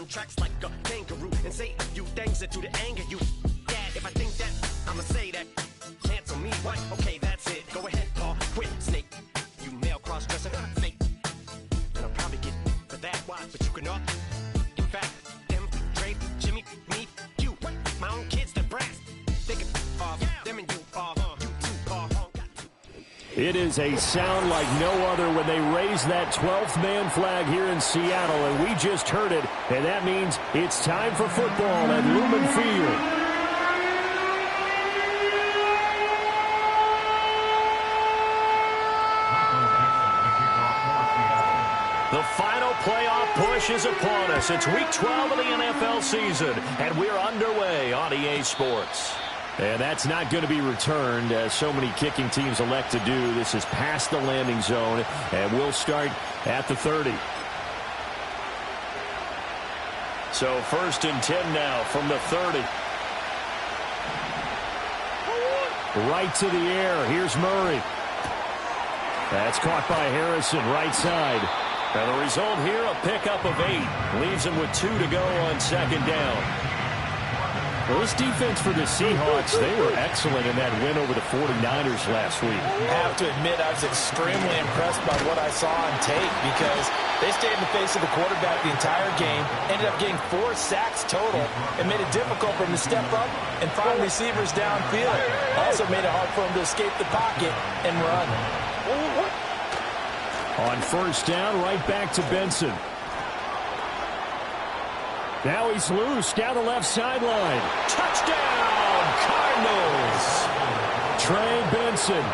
on tracks like a kangaroo and say a few things that do to anger you. Yeah, if I think that, I'ma say that. Cancel me, what? Okay, that's it. Go ahead, Paul, quit, snake. You male cross-dresser, fake. And I'll probably get for that, why? But you can all. In fact, them, Dre, Jimmy, me, you. My own kids, the brass. They can off, them and you off, you two off. It is a sound like no other when they raise that 12th man flag here in Seattle, and we just heard it, and that means it's time for football at Labbin Field. The final playoff push is upon us. It's Week 12 of the NFL season, and we're underway on EA Sports. And that's not going to be returned, as so many kicking teams elect to do. This is past the landing zone, and we'll start at the 30. So 1st and 10 now from the 30. Right to the air. Here's Murray. That's caught by Harrison, right side. And the result here, a pickup of 8. Leaves him with 2 to go on 2nd down. Well, this defense for the Seahawks, they were excellent in that win over the 49ers last week. I have to admit, I was extremely impressed by what I saw on tape because they stayed in the face of the quarterback the entire game, ended up getting 4 sacks total, and made it difficult for him to step up and find receivers downfield. Also made it hard for him to escape the pocket and run. On 1st down, right back to Benson. Now he's loose down the left sideline. Touchdown, Cardinals! Trey Benson,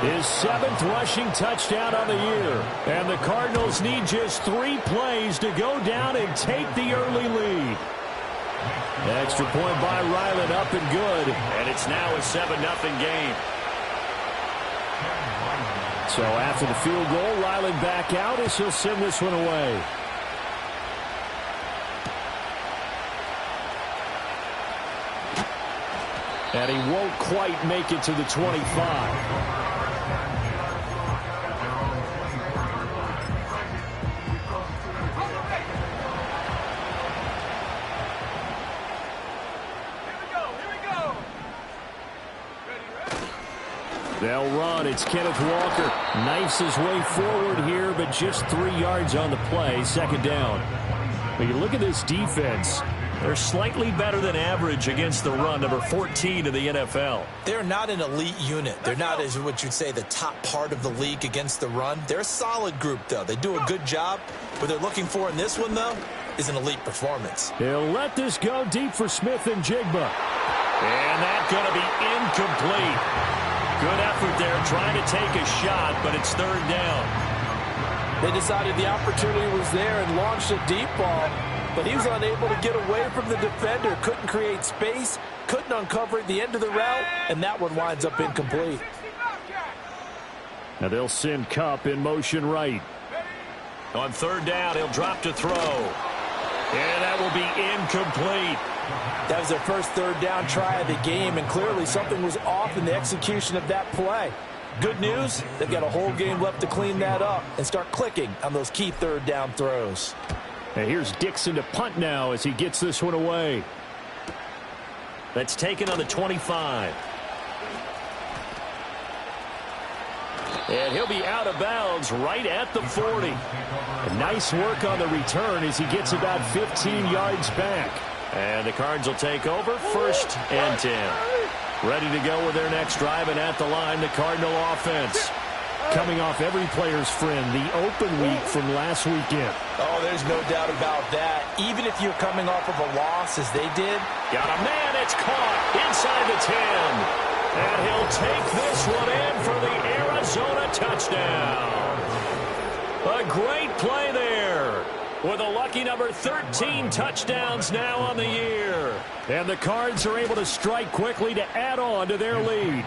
his 7th rushing touchdown on the year. And the Cardinals need just 3 plays to go down and take the early lead. Extra point by Ryland, up and good. And it's now a 7-0 game. So after the field goal, Ryland back out as he'll send this one away. And he won't quite make it to the 25. They'll run. It's Kenneth Walker. Knifes his way forward here, but just 3 yards on the play. 2nd down. When you look at this defense, they're slightly better than average against the run, number 14 in the NFL. They're not an elite unit. They're not, as what you'd say, the top part of the league against the run. They're a solid group, though. They do a good job. What they're looking for in this one, though, is an elite performance. He'll let this go deep for Smith and Jigba. And that's going to be incomplete. Good effort there, trying to take a shot, but it's 3rd down. They decided the opportunity was there and launched a deep ball, but he was unable to get away from the defender. Couldn't create space, couldn't uncover at the end of the route, and that one winds up incomplete. Now they'll send Kupp in motion right. On 3rd down, he'll drop to throw. And that will be incomplete. That was their first 3rd down try of the game, and clearly something was off in the execution of that play. Good news, they've got a whole game left to clean that up and start clicking on those key 3rd down throws. And here's Dixon to punt now as he gets this one away. That's taken on the 25. And he'll be out of bounds right at the 40. A nice work on the return as he gets about 15 yards back. And the Cards will take over 1st and 10. Ready to go with their next drive, and at the line, the Cardinal offense. Coming off every player's friend, the open week from last weekend. Oh, there's no doubt about that. Even if you're coming off of a loss, as they did. Got a man, it's caught inside the 10. And he'll take this one in for the Arizona touchdown. A great play there. With a lucky number 13 touchdowns now on the year. And the Cards are able to strike quickly to add on to their lead.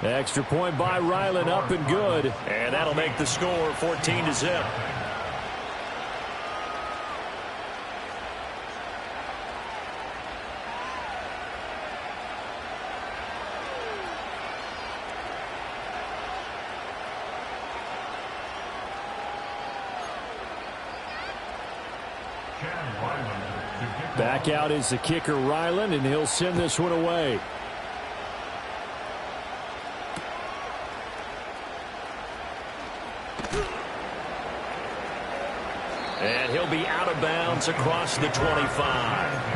Extra point by Ryland, up and good. And that'll make the score 14-0. Back out is the kicker, Ryland, and he'll send this one away. And he'll be out of bounds across the 25.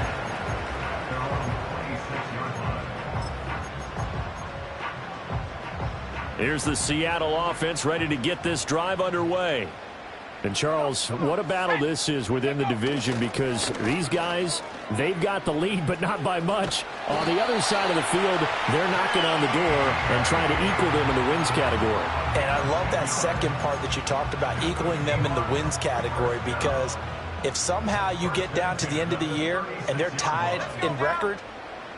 Here's the Seattle offense ready to get this drive underway. And, Charles, what a battle this is within the division, because these guys, they've got the lead, but not by much. On the other side of the field, they're knocking on the door and trying to equal them in the wins category. And I love that second part that you talked about, equaling them in the wins category, because if somehow you get down to the end of the year and they're tied in record,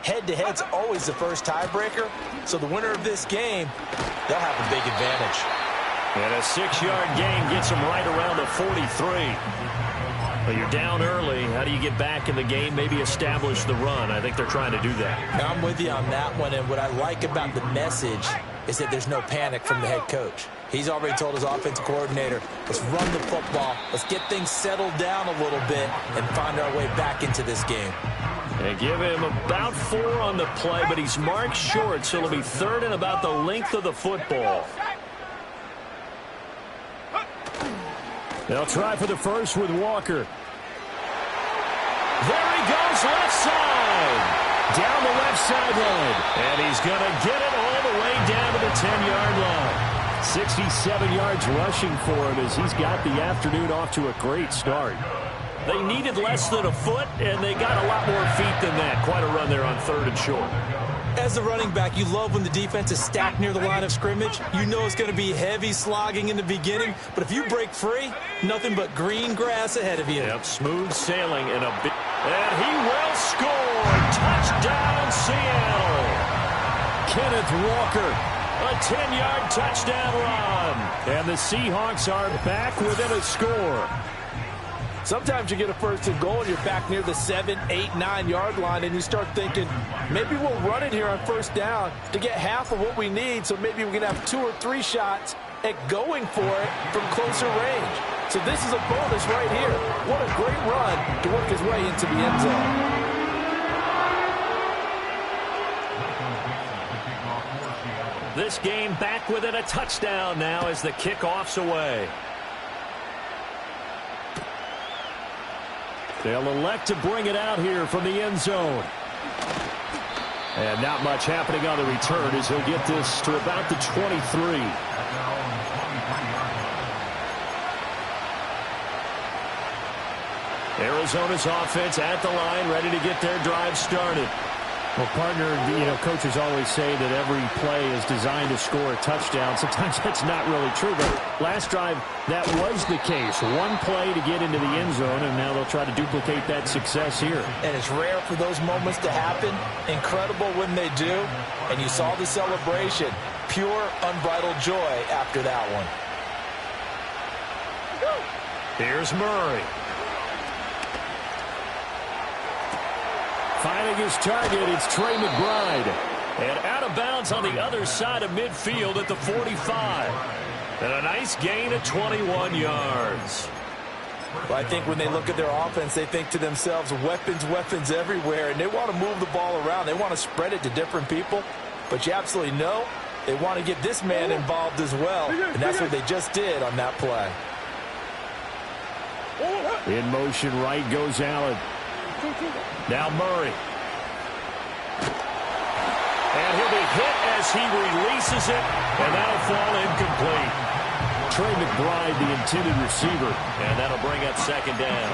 head-to-head's always the first tiebreaker. So the winner of this game, they'll have a big advantage. And a 6-yard gain gets them right around the 43. But you're down early. How do you get back in the game? Maybe establish the run. I think they're trying to do that. I'm with you on that one. And what I like about the message is that there's no panic from the head coach. He's already told his offensive coordinator, let's run the football. Let's get things settled down a little bit and find our way back into this game. They give him about 4 on the play, but he's marked short, so it'll be third and about the length of the football. They'll try for the first with Walker. There he goes, left side. Down the left sideline. And he's going to get it all the way down to the 10-yard line. 67 yards rushing for him as he's got the afternoon off to a great start. They needed less than a foot, and they got a lot more feet than that. Quite a run there on third and short. As a running back, you love when the defense is stacked near the line of scrimmage. You know it's going to be heavy slogging in the beginning, but if you break free, nothing but green grass ahead of you. Yep, smooth sailing and and he will score. Touchdown, Seattle. Kenneth Walker, a 10-yard touchdown run. And the Seahawks are back within a score. Sometimes you get a first and goal and you're back near the 7, 8, 9-yard line and you start thinking, maybe we'll run it here on first down to get half of what we need, so maybe we can have 2 or 3 shots at going for it from closer range. So this is a bonus right here. What a great run to work his way into the end zone. This game back within a touchdown now as the kickoff's away. They'll elect to bring it out here from the end zone. And not much happening on the return as he'll get this to about the 23. Arizona's offense at the line, ready to get their drive started. Well, partner, coaches always say that every play is designed to score a touchdown. Sometimes that's not really true, but last drive, that was the case. One play to get into the end zone, and now they'll try to duplicate that success here. And it's rare for those moments to happen. Incredible when they do. And you saw the celebration. Pure, unbridled joy after that one. Here's Murray. Finding his target, it's Trey McBride. And out of bounds on the other side of midfield at the 45. And a nice gain of 21 yards. Well, I think when they look at their offense, they think to themselves, weapons everywhere. And they want to move the ball around. They want to spread it to different people. But you absolutely know they want to get this man involved as well. And that's what they just did on that play. In motion right goes Allen. Now Murray. And he'll be hit as he releases it, and that'll fall incomplete. Trey McBride, the intended receiver, and that'll bring up second down.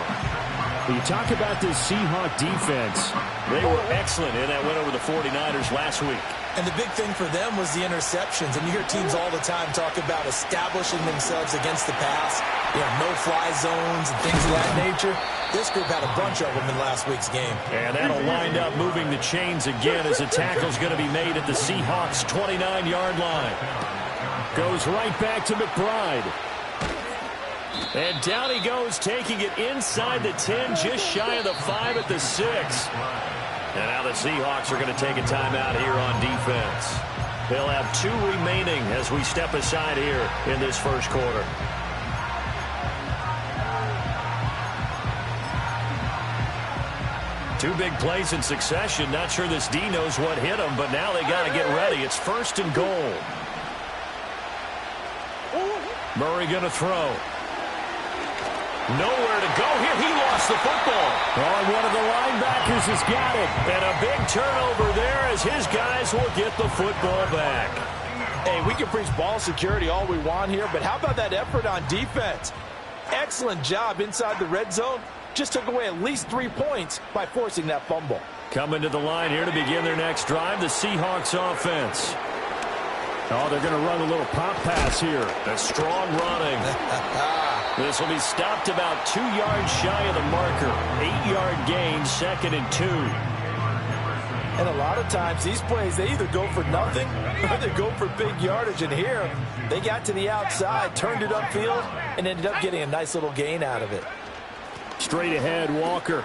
When you talk about this Seahawk defense, they were excellent in that win over the 49ers last week. And the big thing for them was the interceptions. And you hear teams all the time talk about establishing themselves against the pass. No-fly zones and things of that nature. This group had a bunch of them in last week's game. And that'll wind up moving the chains again as a tackle's going to be made at the Seahawks' 29-yard line. Goes right back to McBride. And down he goes, taking it inside the 10, just shy of the 5 at the 6. And now the Seahawks are going to take a timeout here on defense. They'll have 2 remaining as we step aside here in this first quarter. Two big plays in succession. Not sure this D knows what hit him, but now they got to get ready. It's 1st and goal. Murray going to throw. Nowhere to go here. He lost the football. Oh, and one of the linebackers has got it. And a big turnover there as his guys will get the football back. Hey, we can preach ball security all we want here, but how about that effort on defense? Excellent job inside the red zone. Just took away at least 3 points by forcing that fumble. Coming to the line here to begin their next drive, the Seahawks offense. Oh, they're going to run a little pop pass here. A strong running. This will be stopped about 2 yards shy of the marker. 8-yard gain, 2nd and 2. And a lot of times these plays, they either go for nothing or they go for big yardage. And here, they got to the outside, turned it upfield, and ended up getting a nice little gain out of it. Straight ahead, Walker.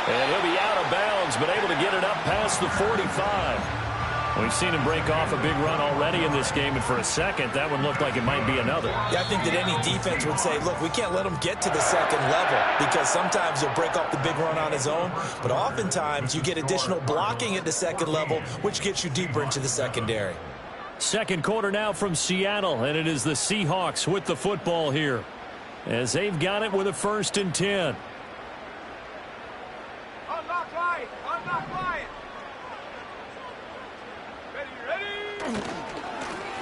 And he'll be out of bounds, but able to get it up past the 45. We've seen him break off a big run already in this game, and for a second, that one looked like it might be another. Yeah, I think that any defense would say, look, we can't let him get to the second level, because sometimes he'll break off the big run on his own, but oftentimes you get additional blocking at the second level, which gets you deeper into the secondary. Second quarter now from Seattle, and it is the Seahawks with the football here, as they've got it with a 1st and 10.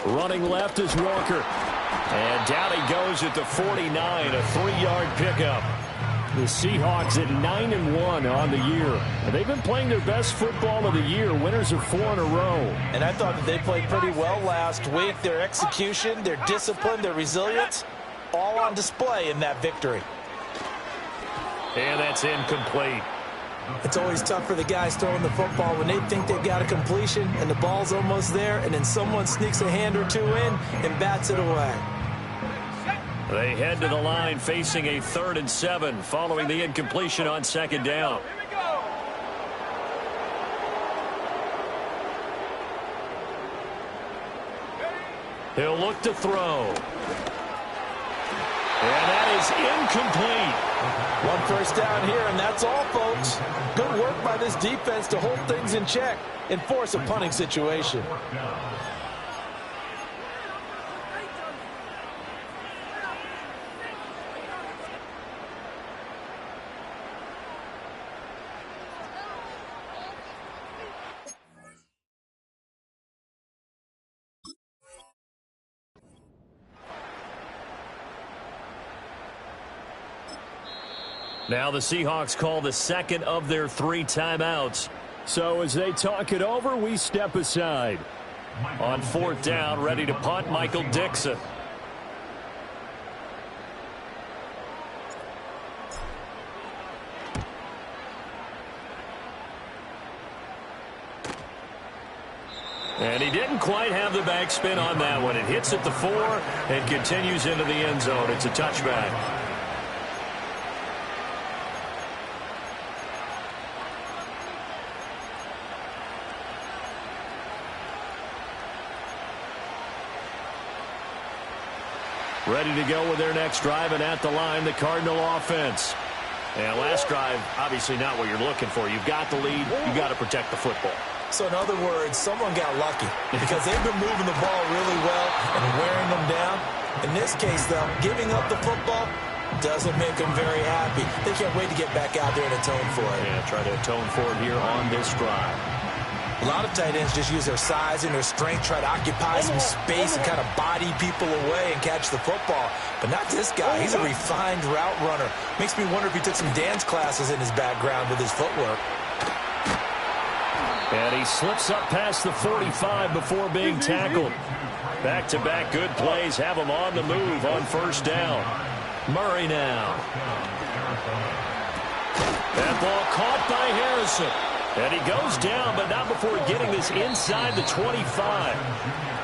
Running left is Walker. And down he goes at the 49, a 3-yard pickup. The Seahawks at 9-1 on the year. They've been playing their best football of the year. Winners of 4 in a row. And I thought that they played pretty well last week. Their execution, their discipline, their resilience, all on display in that victory. And that's incomplete. It's always tough for the guys throwing the football when they think they've got a completion and the ball's almost there, and then someone sneaks a hand or two in and bats it away. They head to the line facing a 3rd and 7 following the incompletion on 2nd down. He'll look to throw. And that is incomplete. 1 first down here, and that's all, folks. Good work by this defense to hold things in check and force a punting situation. Now the Seahawks call the 2nd of their 3 timeouts. So as they talk it over, we step aside. On 4th down, ready to punt, Michael Dixon. And he didn't quite have the backspin on that one. It hits at the 4 and continues into the end zone. It's a touchback. Ready to go with their next drive, and at the line, the Cardinal offense. And last drive, obviously not what you're looking for. You've got the lead. You've got to protect the football. So in other words, someone got lucky because they've been moving the ball really well and wearing them down. In this case, though, giving up the football doesn't make them very happy. They can't wait to get back out there and atone for it. Yeah, try to atone for it here on this drive. A lot of tight ends just use their size and their strength, try to occupy some space and kind of body people away and catch the football. But not this guy. He's a refined route runner. Makes me wonder if he took some dance classes in his background with his footwork. And he slips up past the 45 before being tackled. Back-to-back good plays have him on the move on 1st down. Murray now. That ball caught by Harrison. And he goes down, but not before getting this inside the 25.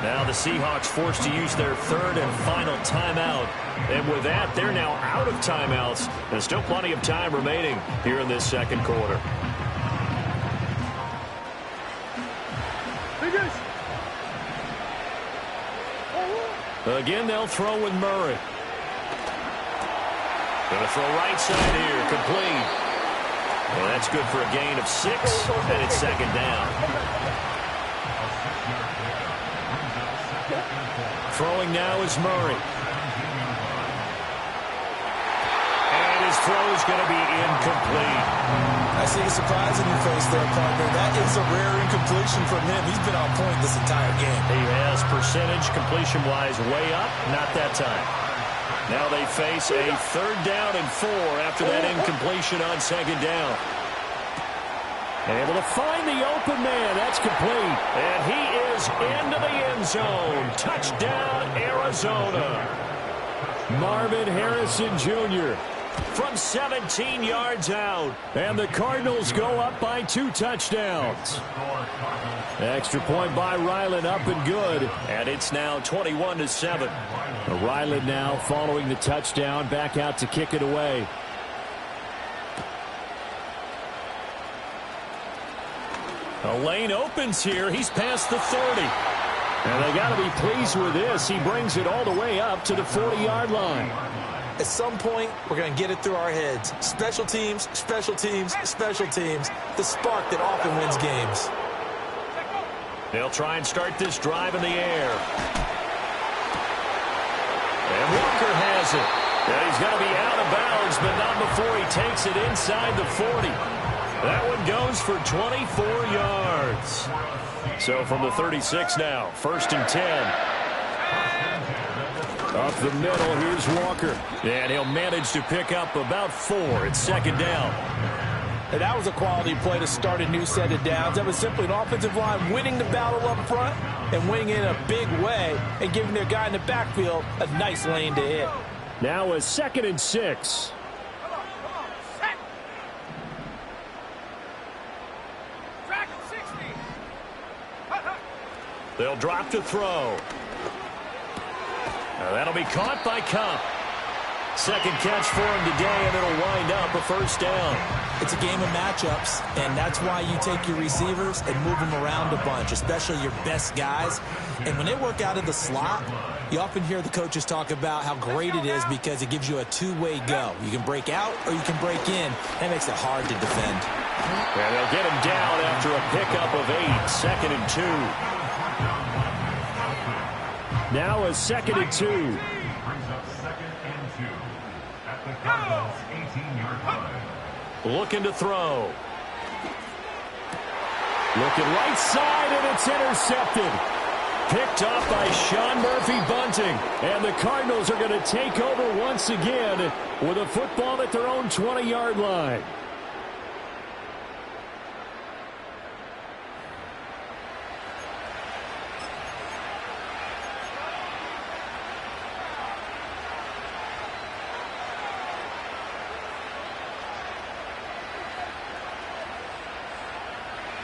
Now the Seahawks forced to use their 3rd and final timeout. And with that, they're now out of timeouts. There's still plenty of time remaining here in this 2nd quarter. Again, they'll throw with Murray. Gonna throw right side here, complete. And that's good for a gain of 6, and it's second down. Throwing now is Murray. And his throw is going to be incomplete. I see a surprise in your face there, partner. That is a rare incompletion from him. He's been on point this entire game. He has percentage completion-wise way up, not that time. Now they face a 3rd down and 4 after that incompletion on second down. Able to find the open man. That's complete. And he is into the end zone. Touchdown, Arizona. Marvin Harrison Jr. from 17 yards out. And the Cardinals go up by 2 touchdowns. Extra point by Ryland, up and good. And it's now 21-7. Ryland now following the touchdown, back out to kick it away. A lane opens here. He's past the 30. And they got to be pleased with this. He brings it all the way up to the 40-yard line. At some point, we're going to get it through our heads. Special teams, special teams, special teams. The spark that often wins games. They'll try and start this drive in the air. And Walker has it. And he's going to be out of bounds, but not before he takes it inside the 40. That one goes for 24 yards. So from the 36 now, 1st and 10. Up the middle, here's Walker. And he'll manage to pick up about 4. It's second down. And that was a quality play to start a new set of downs. That was simply an offensive line winning the battle up front and winning in a big way and giving their guy in the backfield a nice lane to hit. Now a 2nd and 6. They'll drop to throw. Now that'll be caught by Cup. Second catch for him today, and it'll wind up a 1st down. It's a game of matchups, and that's why you take your receivers and move them around a bunch, especially your best guys. And when they work out of the slot, you often hear the coaches talk about how great it is because it gives you a two-way go. You can break out or you can break in. That makes it hard to defend. And they'll get him down after a pickup of 8, 2nd and 2. Now a 2nd and 2. Looking to throw. Looking right side, and it's intercepted. Picked off by Sean Murphy-Bunting. And the Cardinals are going to take over once again with a football at their own 20-yard line.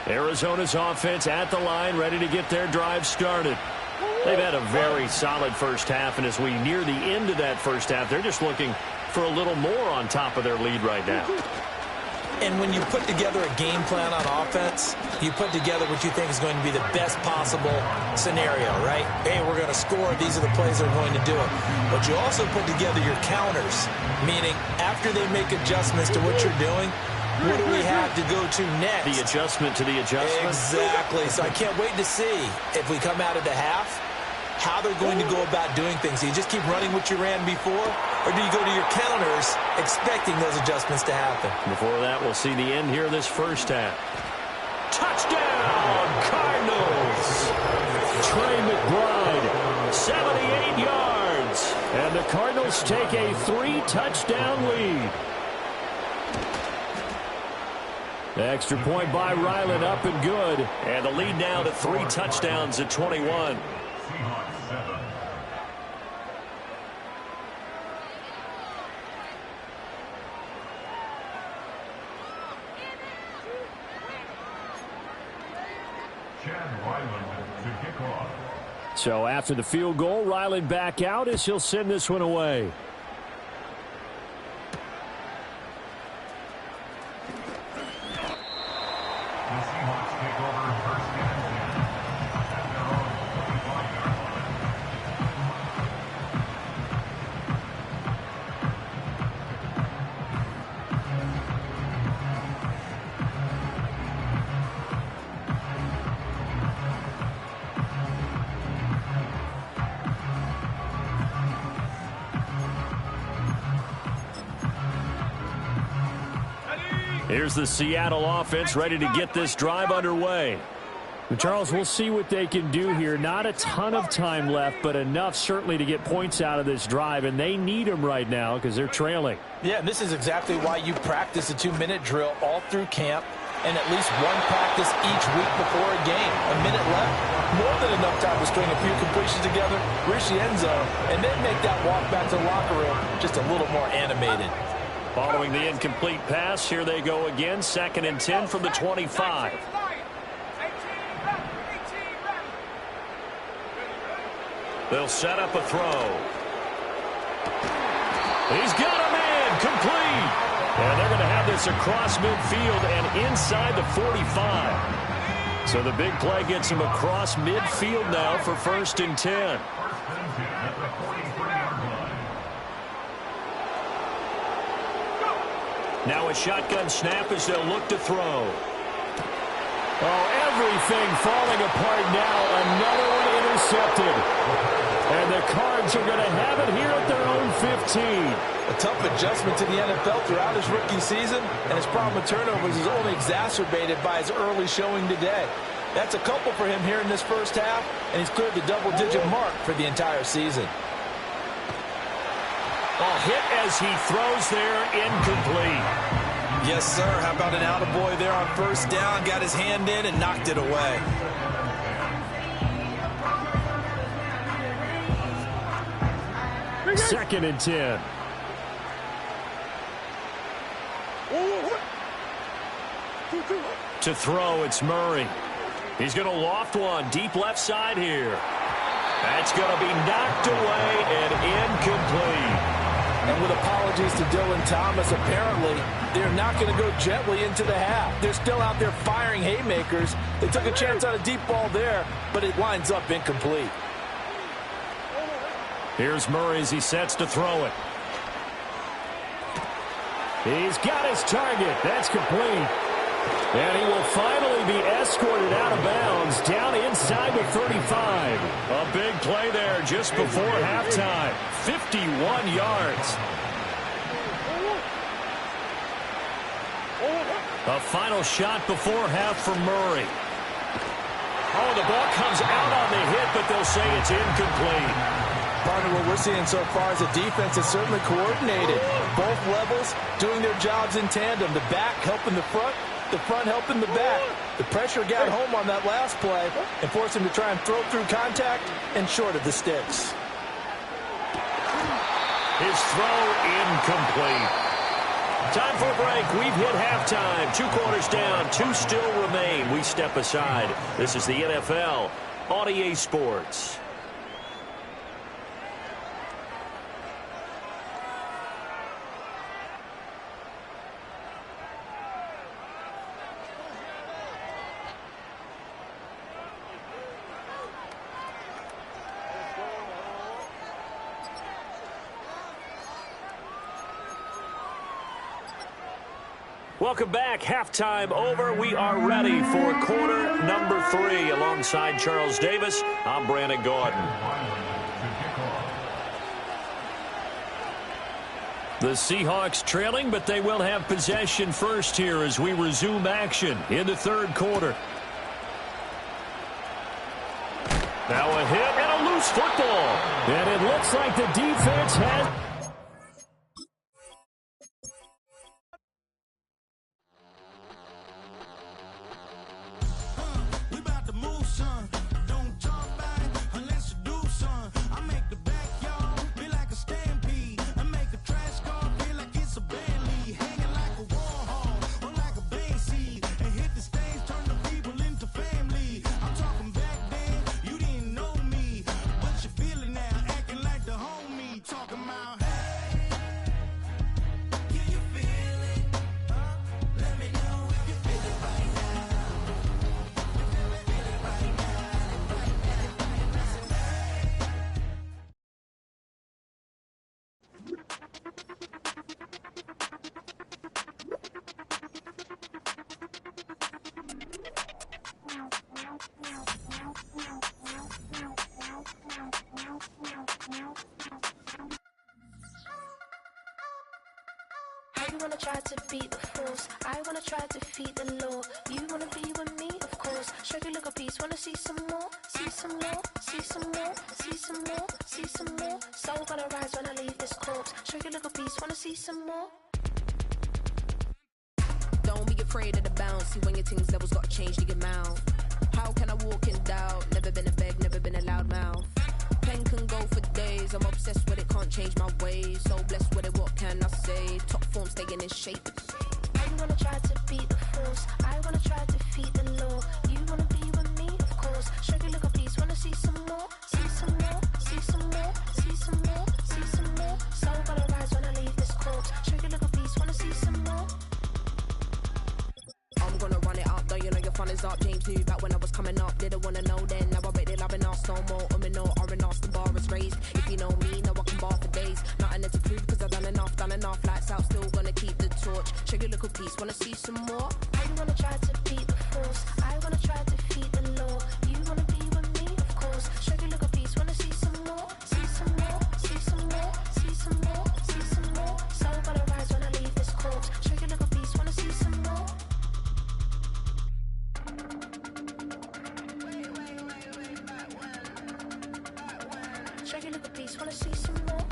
Arizona's offense at the line, ready to get their drive started. They've had a very solid first half, and as we near the end of that first half, they're just looking for a little more on top of their lead right now. And when you put together a game plan on offense, you put together what you think is going to be the best possible scenario, right? Hey, we're going to score. These are the plays that are going to do it. But you also put together your counters, meaning after they make adjustments to what you're doing, what do we have to go to next? The adjustment to the adjustment? Exactly. So I can't wait to see if we come out of the half, how they're going to go about doing things. Do you just keep running what you ran before, or do you go to your counters expecting those adjustments to happen? Before that, we'll see the end here of this first half. Touchdown, Cardinals! Trey McBride, 78 yards. And the Cardinals take a 3-touchdown lead. The extra point by Ryland, up and good. And the lead now to 3 touchdowns at 21. So after the field goal, Ryland back out as he'll send this one away. Here's the Seattle offense ready to get this drive underway. Charles, we'll see what they can do here. Not a ton of time left, but enough certainly to get points out of this drive, and they need them right now because they're trailing. Yeah, and this is exactly why you practice a 2-minute drill all through camp and at least one practice each week before a game. A minute left, more than enough time to string a few completions together, reach the end zone, and then make that walk back to the locker room just a little more animated. Following the incomplete pass, here they go again, 2nd and 10 from the 25. They'll set up a throw. He's got a man, complete. And they're going to have this across midfield and inside the 45. So the big play gets him across midfield now for 1st and 10. Now a shotgun snap as they'll look to throw. Oh, everything falling apart now. Another one intercepted. And the Cards are going to have it here at their own 15. A tough adjustment to the NFL throughout his rookie season, and his problem with turnovers is only exacerbated by his early showing today. That's a couple for him here in this first half, and he's cleared the double-digit mark for the entire season. A hit as he throws there, incomplete. Yes, sir. How about an attaboy there on 1st down? Got his hand in and knocked it away. Second and 10. To throw, it's Murray. He's going to loft one deep left side here. That's going to be knocked away and incomplete. And with apologies to Dylan Thomas, apparently they're not going to go gently into the half. They're still out there firing haymakers. They took a chance on a deep ball there, but it winds up incomplete. Here's Murray as he sets to throw it. He's got his target. That's complete. And he will finally be escorted out of bounds down inside the 35. A big play there just before halftime. 51 yards. A final shot before half for Murray. Oh, the ball comes out on the hit, but they'll say it's incomplete. Partner, what we're seeing so far is a defense that's certainly coordinated. Both levels doing their jobs in tandem. The back helping the front helping the back. The pressure got home on that last play and forced him to try and throw through contact and short of the sticks. His throw incomplete. Time for a break. We've hit halftime. 2 quarters down. 2 still remain. We step aside. This is the NFL on EA Sports. Welcome back. Halftime over. We are ready for quarter number 3. Alongside Charles Davis, I'm Brandon Gordon. The Seahawks trailing, but they will have possession first here as we resume action in the 3rd quarter. Now a hit and a loose football. And it looks like the defense has... Talking about You wanna try to beat the force, I wanna try to defeat the law. You wanna be with me, of course. Show you look a piece, wanna see some more, see some more, see some more, see some more, see some more. Soul gonna rise when I leave this corpse. Show you look a piece, wanna see some more. Don't be afraid of the bounce. See when your things levels gotta change to your mouth. How can I walk in doubt? Never been a beg, never been a loud mouth. Pen can go for days. I'm obsessed with it, can't change my ways. So blessed with it, what can I say? Top form staying in shape. You wanna try to beat the force, I wanna try to defeat the law. You wanna be with me, of course. Show you look a piece, wanna see some more, see some more, see some more, see some more, see some more. Soul gonna rise when I leave this corpse. Show you look a piece, wanna see some more. I'm gonna run it up, though you know your fun is up. James knew back when I was coming up, didn't wanna know then. Now I bet they Labbin us no more. No R&R, the bar is raised. If you know me, now I can bar for days. Nothing left to prove, cause I've done enough. Lights out, still gonna keep the torch. Show you look a piece, wanna see some more? You wanna try to beat the force, I wanna try to defeat the law. You wanna be with me, of course. Show you look a piece, wanna see some more, see some more, see some more, see some more, see some more. Soul gonna rise when I leave this corpse. Show you look a piece, wanna see some more. Show you look a piece, wanna see some more.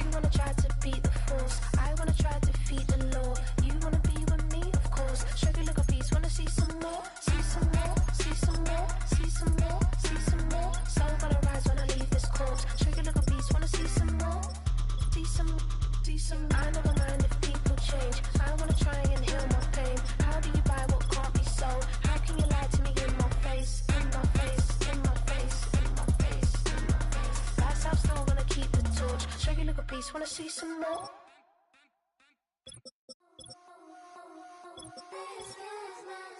You wanna try to beat the force, I wanna try to defeat the law. You wanna be with me, of course. Show you look a piece, wanna see some more, see some more, see some more, see some more, see some more. Soul gonna rise when I leave this corpse. Show you look a piece, wanna see some more, see some, see some. I never mind if people change. I wanna try and heal my pain. How do you buy what can't be sold? How can you lie to me in my face, in my face, in my face, in my face, in my face? That's how still gonna keep the torch. Show you look a piece, wanna see some more. This is my